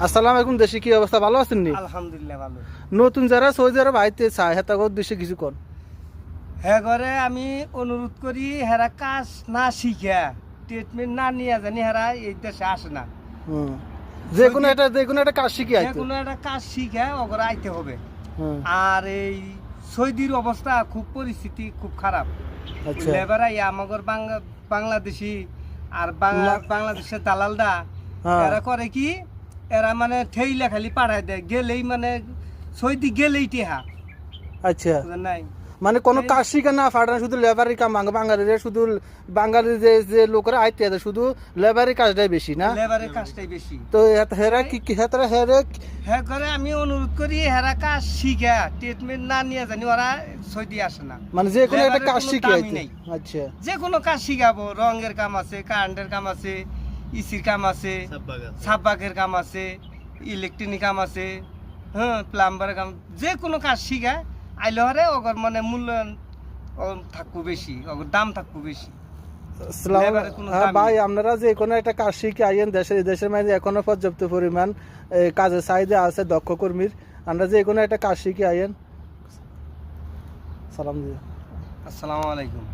আসসালামু আলাইকুম। দেশে কি অবস্থা, ভালো আছেন নি? আলহামদুলিল্লাহ ভালো। নতুন যারা সৌদি আরব আইতে চায় হেতা উদ্দেশ্যে কিছু কোন। হ্যাঁ ঘরে আমি অনুরোধ করি হেরা কাজ না শিখা ট্রিটমেন্ট না নিয়ে জানি হেরা এই দেশে আসে না। যে কোনো একটা কাজ শিখে যে আইতে। কোনো একটা কাজ শিখা ওগরে আইতে হবে। হুম। আর এই সৌদির অবস্থা খুব পরিস্থিতি খুব খারাপ। আচ্ছা। লেবারাই আমাগর বাংলাদেশি আর বাংলাদেশের দালালরা হ্যাঁ। এরা করে কি, এরা মানে ঠেইলা খালি পাঠায় দেয়, গেলেই মানে সৌদি গেলেই টেহা আচ্ছা, বুঝেন নাই। মানে কোনো কাজ শিখে না ফাটানো, শুধু লেবারি কাম বাঙালিদের, শুধু বাঙালি যে লোকেরা আইতে আছে শুধু লেবারি কাজটাই বেশি না? লেবারের কাজটাই বেশি। তো হেরা কি হেতারা হ্যাঁ করে আমি অনুরোধ করি হেরা কাজ শিখা ট্রিটমেন্ট না নিয়ে জানি ওরা সৌদি আসে না। মানে যে কোনো একটা লেবারের কাজ কোনো শিখে দামই আইতে। নেই। আচ্ছা। যে কোনো কাজ শিখাবো, রঙের কাম আছে, কারেন্টের কাম আছে, ইসির কাম আছে, সাববাগের কাম আছে, ইলেকট্রনিক কাম আছে, হ্যাঁ প্লাম্বারের কাম, যে কোনো কাজ শিখা আইলে হরে ওগর মানে মূল্যায়ন থাকবো বেশি, ওগর দাম থাকবো বেশি। লেবারের কোনো হ্যাঁ দামই ভাই, নেই। আপনারা যে কোনো একটা কাজ শিখে আইয়েন, দেশের মাঝে এখনো পর্যাপ্ত পরিমাণ কাজের চাহিদা আছে দক্ষ কর্মীর। আমরা যে কোনো একটা কাজ শিখে আইয়েন। সালাম দিয়ে। আসসালামু আলাইকুম।